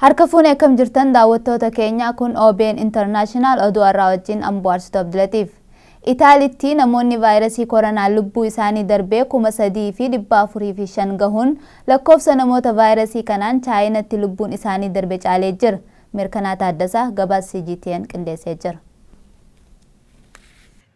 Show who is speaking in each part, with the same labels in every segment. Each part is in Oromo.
Speaker 1: Harka fuune akkam jirtan daawwattoota keenya kun OBN International oduu irraa wajjin amboarsitu Abdulatiif. Itaalitti namoonni vaayirasii koronaa lubbuu isaanii darbee 3,405 gahuun lakkoofsa namoota vaayirasii kanaan Chaayinaatti lubbuun isaanii darbe caalee jira. Mirkanaa Taaddasaa gabaasa CGTN qindeessee jira.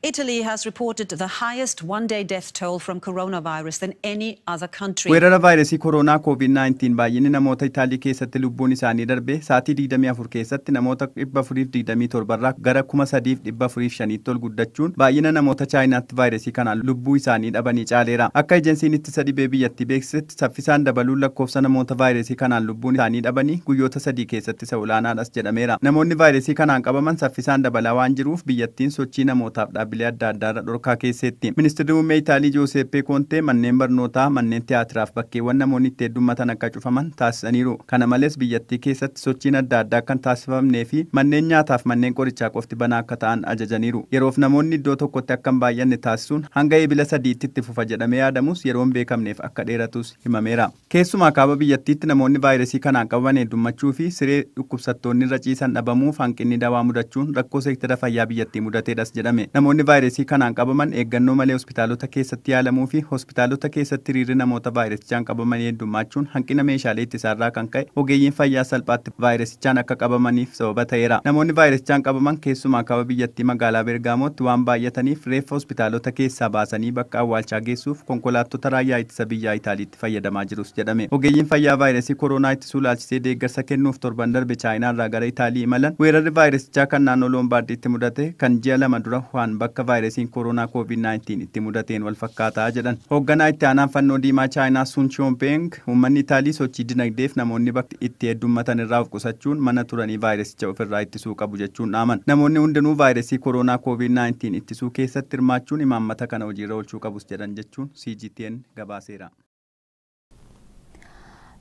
Speaker 2: Italy has reported the highest one-day death toll from coronavirus than any other country.
Speaker 3: Weerara vaayirasii koronaa COVID-19 baay'inni namoota Itaalii keessatti lubbuun isaanii darbe sa'aatii 24 keessatti namoota 427 irraa gara 3,405 ol guddachuun baay'ina namoota Chaayinaatti vaayirasii kanaan lubbuu isaanii dhabanii caaleera. Akka ejensiin ittisa dhibee biyyattii beeksisetti saffisaan dabaluun lakkoofsa namoota vaayirasii kanaan lubbuun isaanii dhabanii guyyoota 3 keessatti isa olaanaadhas jedhameera. Namoonni vaayirasii kanaan qabaman saffisaan dabalaa waan jiruuf biyyattiin sochii namootaaf dhaabbilee adda addaa dhorkaa keessatti. Ministeerri muummee Itaalii Giuseppe Conte manneen barnootaa, manneen tiyaatiraaf bakkeewwan namoonni itti heddummatan akka cufaman taasisaniiru. Kana malees biyyattii keessatti sochiin adda addaa kan taasifamnee fi manneen nyaataaf manneen qorichaa qofti banaa akka ta'an ajajaniiru. Yeroof namoonni iddoo tokkotti akka hin baay'anne taasisuun hanga eebila 3tti itti fufa jedhamee yaadamus yeroon beekamneef akka dheeratus himameera. Keessumaa kaaba biyyattiitti namoonni vaayirasii kanaan qabaman heddummachuu fi siree dhukkubsattoonni irra ciisan dhabamuuf hanqinni dawaa mudachuun rakkoo seektara fayyaa biyyattii mudateedhas jedhame. Namoonni vaayirasii kanaan qabaman eeggannoo malee hospitaalota keessatti yaalamuu fi hospitaalota keessatti hiriirri namoota vaayirasichaan qabaman heddummachuun hanqina meeshaalee ittisaarraa kan ka'e ogeeyyiin fayyaa salphaatti vaayirasichaan akka qabamaniif sababa ta'eera. Namoonni vaayirasichaan qabaman keessumaa kaaba biyyattii magaalaa Bergaamotti waan baay'ataniif reeffa hospitaalota keessaa baasanii bakka awwaalchaa geessuuf konkolaattota raayyaa ittisa biyyaa Itaaliitti fayyadamaa jirus jedhame. Ogeeyyiin fayyaa vaayirasii koronaa ittisuu laalchisee deeggarsa kennuuf torban darbe Chaayinaarraa gara Itaalii imalan weerarri vaayirasichaa kan naannoo Loombaardiitti mudate kan ji'a 2 dura waan bakka vaayirasiin koronaa COVID-19 itti mudateen wal fakkaataa jedhan. Hoogganaa itti aanaan fannoo diimaa Chaayinaa Sun Chiompeng uummanni Itaalii sochii dinagdeef namoonni bakka itti heddummatan irraa of qusachuun mana turanii vaayirasicha ofirraa ittisuu qabu jechuun dhaaman. Namoonni hundinuu vaayirasii koronaa COVID-19 ittisuu keessatti hirmaachuun imaammata kana hojiirra oolchuu qabus jedhan jechuun CGTN gabaaseera.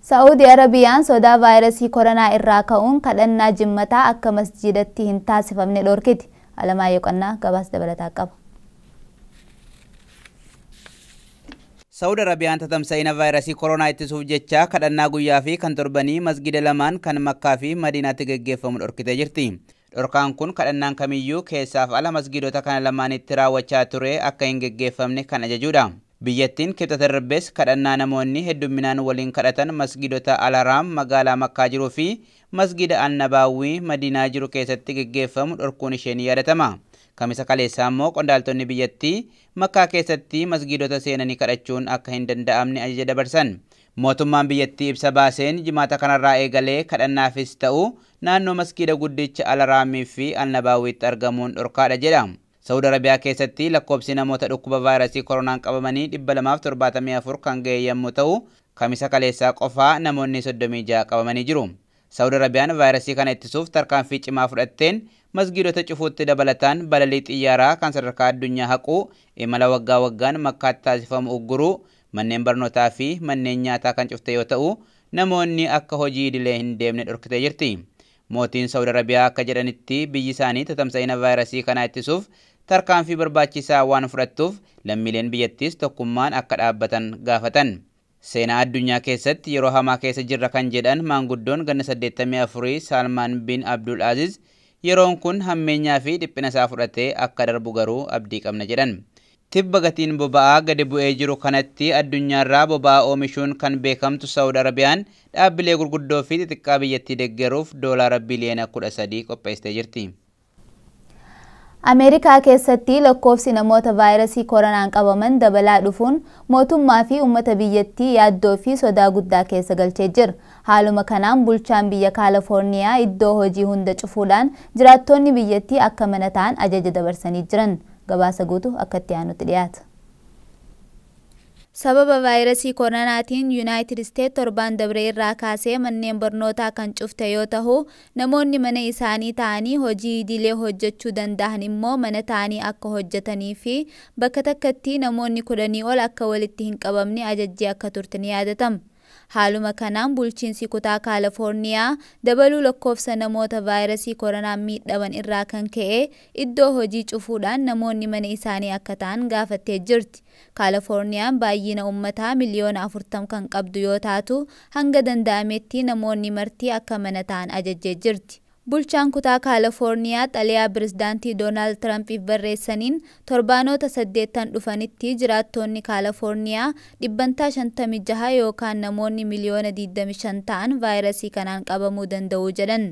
Speaker 1: Saudi Arabiyaan sodaa vaayirasii koronaa irraa ka'uun kadhannaa jimmataa akka masjidatti hin taasifamne dhorkiti. Alamaayyoo Qannaa gabaasa dabalataa qaba.
Speaker 4: Saudi Arabiyaan tatamsa'ina vaayirasii koronaa ittisuuf jecha kadhannaa guyyaa fi kan torbanii masgida lamaan kan Makkaa fi Madiinaatti gaggeeffamu dhorkitee jirti. Dhorkaan kun kadhannaan kamiyyuu keessaaf ala masgidota kana lamaanitti raawwachaa ture akka hin gaggeeffamne kan ajajuudha. Biyyattiin kibxata darbees kadhannaa namoonni heddumminaan waliin kadhatan masgidota Al-Haraam magaalaa Makkaa jiruu fi masgida An-Nabaawii Madiinaa jiru keessatti gaggeeffamu dhorkuun isheen yaadatama. Kamisa kaleessaa immoo qondaaltonni biyyattii Makkaa keessatti masgidota seenanii kadhachuun akka hin danda'amne ajaja dabarsan. Mootummaan biyyattii ibsa baaseen jimaata kanarraa eegalee kadhannaafis ta'u naannoo masgida guddicha Al-Haraamii fi An-Nabaawiitti argamuun dhorkaadha jedha. Saudi Arabiyaa keessatti lakkoofsi namoota dhukkuba vaayirasii koronaan qabamanii 274 kan ga'e yommuu ta'u, kamisa kaleessaa qofaa namoonni 36 qabamanii jiru. Saudi Arabiyaan vaayirasii kana ittisuuf tarkaanfii cimaa fudhatteen masgidota cufuutti dabalataan balalii xiyyaaraa kan sadarkaa addunyaa haquu, imala waggaa waggaan Makkaatti taasifamu ugguruu, manneen barnootaa fi manneen nyaataa kan cufte yoo ta'u, namoonni akka hojii idilee hin deemne dhorkitee jirti. Mootiin Saudi Arabiyaa akka jedhanitti biyyi isaanii tatamsa'ina vaayirasii kanaa ittisuuf tarkaanfii barbaachisaa waan fudhattuuf lammiileen biyyattiis tokkummaan akka dhaabbatan gaafatan. Seenaa addunyaa keessatti yeroo hamaa keessa jirra kan jedhan maanguddoon ganna 84 Salmaan bin Abdul Aziz yeroon kun hammeenyaa fi dhiphina isaa fudhatee akka darbu garuu abdii qabna jedhan. Tibba gatiin boba'aa gadi bu'ee jiru kanatti addunyaarraa boba'aa oomishuun kan beekamtu Saudi Arabiyaan dhaabbilee gurguddoo fi xixiqqaa biyyattii deeggaruuf doolaara biliyoona 13 qopheessitee jirti.
Speaker 1: Ameerikaa keessatti lakkoofsi namoota vaayirasii koronaan qabaman dabalaa dhufuun mootummaa fi uummata biyyattii yaaddoo fi sodaa guddaa keessa galchee jira. Haaluma kanaan bulchaan biyya Kaalifoorniyaa iddoo hojii hunda cufuudhaan jiraattonni biyyattii akka mana ta'an ajaja dabarsanii jiran. Gabaasa guutuu akka itti aanutti dhiyaata. Sababa vaayirasii koronaatiin Yuunaayitid Isteet torban dabre irraa kaasee manneen barnootaa kan cufte yoo ta'u, namoonni mana isaanii ta'anii hojii idilee hojjechuu danda'an immoo mana ta'anii akka hojjetanii fi bakka takkatti namoonni 10 ol akka walitti hin qabamne ajajjee akka turte ni yaadatama. Haaluma kanaan bulchiinsi kutaa Kaalifoorniyaa dabaluu lakkoofsa namoota vaayirasii koronaan miidhaman irraa kan ka'e iddoo hojii cufuudhaan namoonni mana isaanii akka ta'an gaafattee jirti. Kaalifoorniyaan baay'ina uummataa miliyoona 40 kan qabdu yoo taatu hanga danda'ametti namoonni martii akka mana ta'an ajajjee jirti. Bulchaan kutaa Kaalifoorniyaa xalayaa pirezidaantii Doonaald Tiraampiif barreessaniin torbaanota 8 dhufanitti jiraattonni Kaalifoorniyaa dhibbantaa 56 yookaan namoonni miliyoona 25 ta'an vaayirasii kanaan qabamuu danda'u jedhan.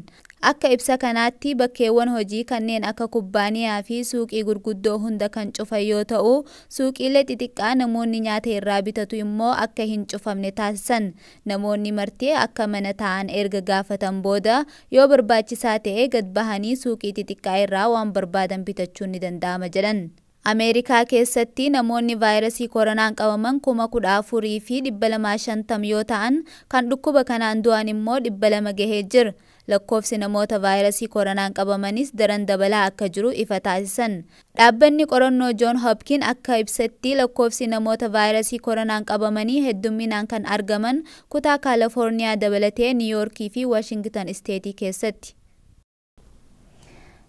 Speaker 1: Akka ibsa kanaatti bakkeewwan hojii kanneen akka kubbaaniyaa fi suuqii gurguddoo hunda kan cufan yoo ta'u, suuqiilee xixiqqaa namoonni nyaata irraa bitatu immoo akka hin cufamne taasisan. Namoonni martii akka mana ta'an erga gaafatan booda yoo barbaachisaa ta'e gad bahanii suuqii xixiqqaa irraa waan barbaadan bitachuun ni danda'ama jedhan. Ameerikaa keessatti namoonni vaayirasii koronaan qabaman 14,250 yoo ta'an, kan dhukkuba kanaan du'an immoo 200 gahee jira. Lakkoofsi namoota vaayirasii koronaan qabamanis daran dabalaa akka jiru ifa taasisan. Dhaabbanni qorannoo John Hopkins akka ibsetti lakkoofsi namoota vaayirasii koronaan qabamanii hedduminaan kan argaman kutaa Kaalifoorniyaa dabalatee Niiyoorkii fi Waashingtan isteetii keessatti.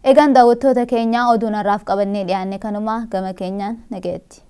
Speaker 1: Egaan daawwattoota keenya oduun har'aaf qabannee dhiyaanne kanuma gama keenyaan nagaatti.